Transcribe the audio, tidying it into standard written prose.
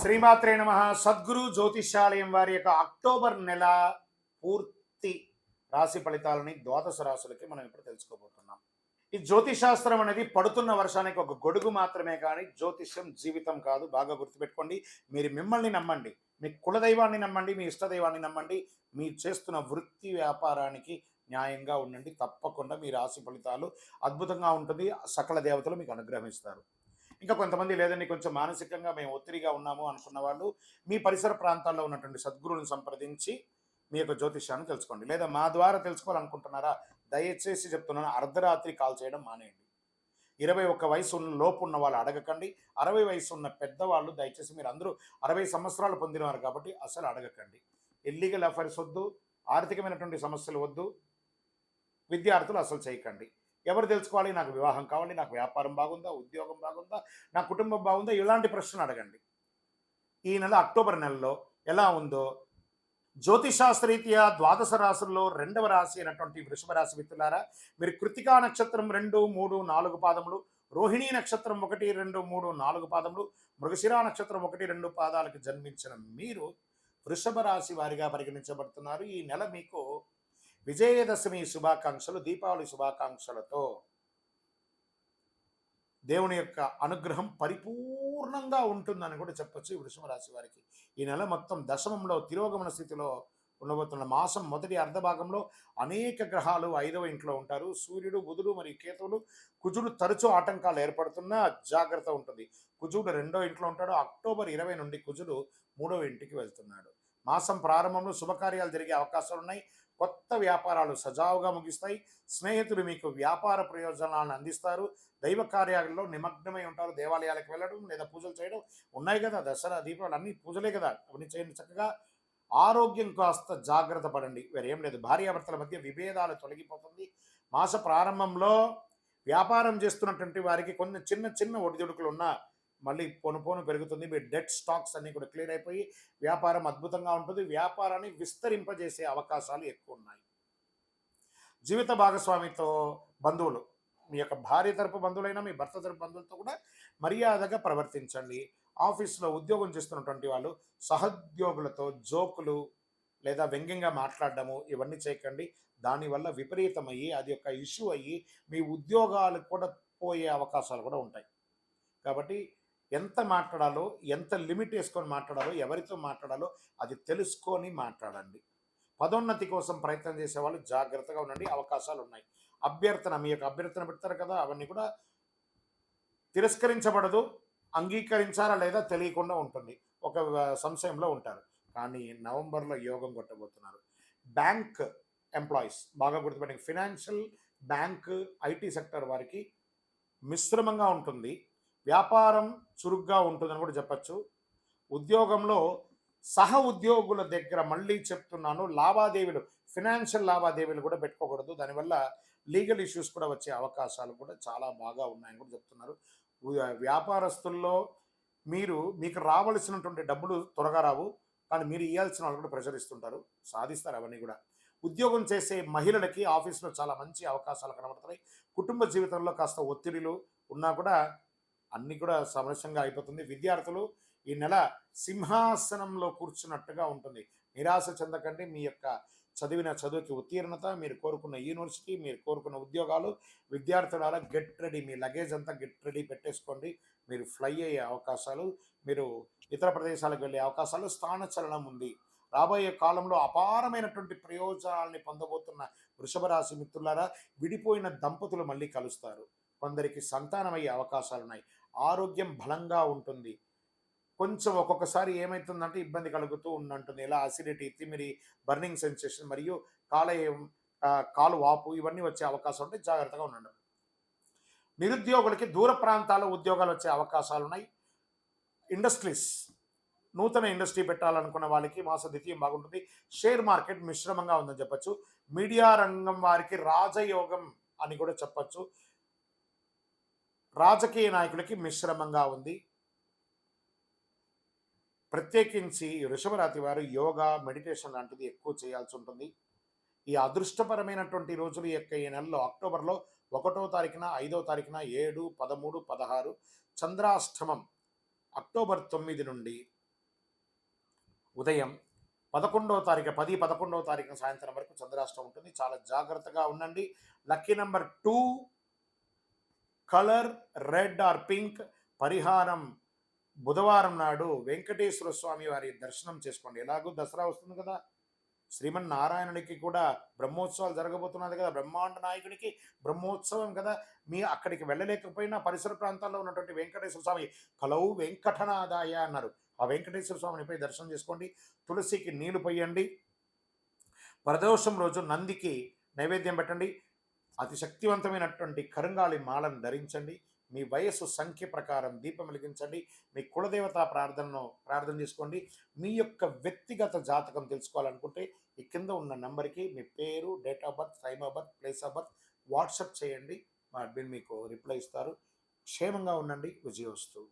శ్రీమాత్రే నమ. సద్గురు జ్యోతిష్యాలయం వారి యొక్క అక్టోబర్ నెల పూర్తి రాశి ఫలితాలని ద్వాదశ రాశులకి మనం ఇప్పుడు తెలుసుకోబోతున్నాం. ఈ జ్యోతిషాస్త్రం అనేది పడుతున్న వర్షానికి ఒక గొడుగు మాత్రమే, కానీ జ్యోతిష్యం జీవితం కాదు. బాగా గుర్తుపెట్టుకోండి. మీరు మిమ్మల్ని నమ్మండి, మీ కులదైవాన్ని నమ్మండి, మీ ఇష్టదైవాన్ని నమ్మండి. మీరు చేస్తున్న వృత్తి వ్యాపారానికి న్యాయంగా ఉండండి. తప్పకుండా మీ రాశి ఫలితాలు అద్భుతంగా ఉంటుంది. సకల దేవతలు మీకు అనుగ్రహిస్తారు. ఇంకా కొంతమంది లేదండి, కొంచెం మానసికంగా మేము ఒత్తిడిగా ఉన్నాము అనుకున్న వాళ్ళు మీ పరిసర ప్రాంతాల్లో ఉన్నటువంటి సద్గురువుని సంప్రదించి మీ యొక్క జ్యోతిష్యాన్ని తెలుసుకోండి. లేదా మా ద్వారా తెలుసుకోవాలనుకుంటున్నారా, దయచేసి చెప్తున్నాను, అర్ధరాత్రి కాల్ చేయడం మానేయండి. 21 వయసు లోపు ఉన్న వాళ్ళు అడగకండి. 60 వయసు ఉన్న పెద్దవాళ్ళు దయచేసి, మీరు అందరూ 60 సంవత్సరాలు పొందినవారు కాబట్టి అసలు అడగకండి. ఇల్లీగల్ అఫైర్స్ వద్దు, ఆర్థికమైనటువంటి సమస్యలు వద్దు, విద్యార్థులు అసలు చేయకండి. ఎవరు తెలుసుకోవాలి, నాకు వివాహం కావాలి, నాకు వ్యాపారం బాగుందా, ఉద్యోగం బాగుందా, నా కుటుంబం బాగుందా, ఇలాంటి ప్రశ్నలు అడగండి. ఈ నెల అక్టోబర్ నెలలో ఎలా ఉందో జ్యోతిషాస్త్రరీత్యా ద్వాదశ రాశుల్లో రెండవ రాశి అయినటువంటి వృషభ రాశి మిత్రులారా, మీరు కృతికా నక్షత్రం 2, 3, 4 పాదములు, రోహిణీ నక్షత్రం 1, 2, 3, 4 పాదములు, మృగశిరా నక్షత్రం 1, 2 పాదాలకు జన్మించిన మీరు వృషభ రాశి వారిగా పరిగణించబడుతున్నారు. ఈ నెల మీకు విజయదశమి శుభాకాంక్షలు, దీపావళి శుభాకాంక్షలతో దేవుని యొక్క అనుగ్రహం పరిపూర్ణంగా ఉంటుందని కూడా చెప్పొచ్చు ఈ వృషభ రాశి వారికి. ఈ నెల మొత్తం దశమంలో తిరోగమన స్థితిలో ఉండబోతున్న మాసం మొదటి అర్ధభాగంలో అనేక గ్రహాలు 5వ ఇంట్లో ఉంటారు. సూర్యుడు, బుధుడు మరియు కేతువులు, కుజుడు తరచూ ఆటంకాలు ఏర్పడుతున్నా జాగ్రత్త ఉంటుంది. కుజుడు 2వ ఇంట్లో ఉంటాడు. అక్టోబర్ 20 నుండి కుజుడు 3వ ఇంటికి వెళ్తున్నాడు. మాసం ప్రారంభంలో శుభకార్యాలు జరిగే అవకాశాలు ఉన్నాయి. కొత్త వ్యాపారాలు సజావుగా ముగిస్తాయి. స్నేహితులు మీకు వ్యాపార ప్రయోజనాలను అందిస్తారు. దైవ కార్యాలలో నిమగ్నమై ఉంటారు. దేవాలయాలకు వెళ్ళడం లేదా పూజలు చేయడం ఉన్నాయి కదా, దసరా దీపావళి అన్ని పూజలే కదా, అవన్నీ చేయండి చక్కగా. ఆరోగ్యం కాస్త జాగ్రత్త పడండి, వేరేం లేదు. భార్యాభర్తల మధ్య విభేదాలు తొలగిపోతుంది. మాస ప్రారంభంలో వ్యాపారం చేస్తున్నటువంటి వారికి కొన్ని చిన్న చిన్న ఒడిదుడుకులు ఉన్నా మళ్ళీ పోను పెరుగుతుంది. మీ డెట్ స్టాక్స్ అన్నీ కూడా క్లియర్ అయిపోయి వ్యాపారం అద్భుతంగా ఉంటుంది. వ్యాపారాన్ని విస్తరింపజేసే అవకాశాలు ఎక్కువ ఉన్నాయి. జీవిత భాగస్వామితో బంధువులు, మీ యొక్క భార్య తరపు బంధువులైనా మీ భర్త తరపు బంధువులతో కూడా మర్యాదగా ప్రవర్తించండి. ఆఫీస్లో ఉద్యోగం చేస్తున్నటువంటి వాళ్ళు సహోద్యోగులతో జోకులు లేదా వ్యంగ్యంగా మాట్లాడడము ఇవన్నీ చేయకండి. దానివల్ల విపరీతమయ్యి అది ఒక ఇష్యూ అయ్యి మీ ఉద్యోగాలు కూడా పోయే అవకాశాలు కూడా ఉంటాయి. కాబట్టి ఎంత మాట్లాడాలో, ఎంత లిమిట్ వేసుకొని మాట్లాడాలో, ఎవరితో మాట్లాడాలో అది తెలుసుకొని మాట్లాడండి. పదోన్నతి కోసం ప్రయత్నం చేసేవాళ్ళు జాగ్రత్తగా ఉండండి, అవకాశాలు ఉన్నాయి. అభ్యర్థన, మీ యొక్క అభ్యర్థన పెడతారు కదా, అవన్నీ కూడా తిరస్కరించబడదు. అంగీకరించారా లేదా తెలియకుండా ఉంటుంది. ఒక సంశయంలో ఉంటారు. కానీ నవంబర్లో యోగం కొట్టబోతున్నారు. బ్యాంక్ ఎంప్లాయీస్ బాగా గుర్తుపెట్టండి. ఫినాన్షియల్, బ్యాంక్, ఐటీ సెక్టర్ వారికి మిశ్రమంగా ఉంటుంది. వ్యాపారం చురుగ్గా ఉంటుందని కూడా చెప్పచ్చు. ఉద్యోగంలో సహ ఉద్యోగుల దగ్గర మళ్ళీ చెప్తున్నాను, లావాదేవీలు, ఫినాన్షియల్ లావాదేవీలు కూడా పెట్టుకోకూడదు. దానివల్ల లీగల్ ఇష్యూస్ కూడా వచ్చే అవకాశాలు కూడా చాలా బాగా ఉన్నాయని కూడా చెప్తున్నారు. వ్యాపారస్తుల్లో మీకు రావలసినటువంటి డబ్బులు త్వరగా రావు, కానీ మీరు ఇవ్వాల్సిన వాళ్ళు కూడా ప్రెషర్ ఇస్తుంటారు. సాధిస్తారు అవన్నీ కూడా. ఉద్యోగం చేసే మహిళలకి ఆఫీస్లో చాలా మంచి అవకాశాలు కనబడుతున్నాయి. కుటుంబ జీవితంలో కాస్త ఒత్తిడిలు ఉన్నా కూడా అన్నీ కూడా సమరసంగా అయిపోతుంది. విద్యార్థులు ఈ నెల సింహాసనంలో కూర్చున్నట్టుగా ఉంటుంది. నిరాశ చెందకండి. మీ యొక్క చదివిన చదువుకి ఉత్తీర్ణత, మీరు కోరుకున్న యూనివర్సిటీ, మీరు కోరుకున్న ఉద్యోగాలు, విద్యార్థులారా గెట్ రెడీ. మీ లగేజ్ అంతా గెట్ రెడీ పెట్టేసుకోండి. మీరు ఫ్లై అయ్యే అవకాశాలు, మీరు ఇతర ప్రదేశాలకు వెళ్ళే అవకాశాలు, స్థానచలనం ఉంది. రాబోయే కాలంలో అపారమైనటువంటి ప్రయోజనాల్ని పొందబోతున్న వృషభ రాశి మిత్రులారా, విడిపోయిన దంపతులు మళ్ళీ కలుస్తారు. కొందరికి సంతానమయ్యే అవకాశాలు ఉన్నాయి. ఆరోగ్యం బలంగా ఉంటుంది. కొంచెం ఒక్కొక్కసారి ఏమవుతుందంటే ఇబ్బంది కలుగుతూ ఉంటుంటుంది. ఇలా అసిడిటీ, తిమిరి, బర్నింగ్ సెన్సేషన్ మరియు కాలేయం, కాలు వాపు ఇవన్నీ వచ్చే అవకాశం ఉంటే జాగ్రత్తగా ఉండండి. నిరుద్యోగులకి దూర ప్రాంతాల్లో ఉద్యోగాలు వచ్చే అవకాశాలు ఉన్నాయి. ఇండస్ట్రీస్, నూతన ఇండస్ట్రీ పెట్టాలనుకున్న వాళ్ళకి మాస ద్వితీయం బాగుంటుంది. షేర్ మార్కెట్ మిశ్రమంగా ఉందని చెప్పచ్చు. మీడియా రంగం వారికి రాజయోగం అని కూడా చెప్పచ్చు. రాజకీయ నాయకులకి మిశ్రమంగా ఉంది. ప్రత్యేకించి వృషభ రాశి వారు యోగా, మెడిటేషన్ లాంటిది ఎక్కువ చేయాల్సి ఉంటుంది. ఈ అదృష్టపరమైనటువంటి రోజులు యొక్క ఈ నెలలో అక్టోబర్లో 1వ తారీఖున, 5వ తారీఖున, 7, 13, 16 చంద్రాష్టమం. అక్టోబర్ 9 నుండి ఉదయం 11వ తారీఖు 11వ తారీఖున సాయంత్రం వరకు చంద్రాష్టం ఉంటుంది. చాలా జాగ్రత్తగా ఉండండి. Lucky number 2 colour red or pink. పరిహారం బుధవారం నాడు వెంకటేశ్వర స్వామి వారి దర్శనం చేసుకోండి. ఎలాగో దసరా వస్తుంది కదా, శ్రీమన్నారాయణునికి కూడా బ్రహ్మోత్సవాలు జరగబోతున్నది కదా, బ్రహ్మాండ నాయకుడికి బ్రహ్మోత్సవం కదా. మీ అక్కడికి వెళ్ళలేకపోయినా పరిసర ప్రాంతాల్లో ఉన్నటువంటి వెంకటేశ్వర స్వామి కలవు వెంకటనాదాయ అన్నారు. ఆ వెంకటేశ్వర స్వామిని పోయి దర్శనం చేసుకోండి. తులసికి నీళ్లు పోయండి. ప్రదోషం రోజు నందికి నైవేద్యం పెట్టండి. అతి శక్తివంతమైనటువంటి కరుంగాళి మాలను ధరించండి. మీ వయస్సు సంఖ్య ప్రకారం దీపం వెలిగించండి. మీ కులదేవత ప్రార్థన చేసుకోండి. మీ యొక్క వ్యక్తిగత జాతకం తెలుసుకోవాలనుకుంటే ఈ కింద ఉన్న నెంబర్కి మీ పేరు, date of birth, time of birth, place of birth WhatsApp చేయండి. మా అడ్మిన్ మీకు రిప్లై ఇస్తారు. క్షేమంగా ఉండండి. విజయోస్తు.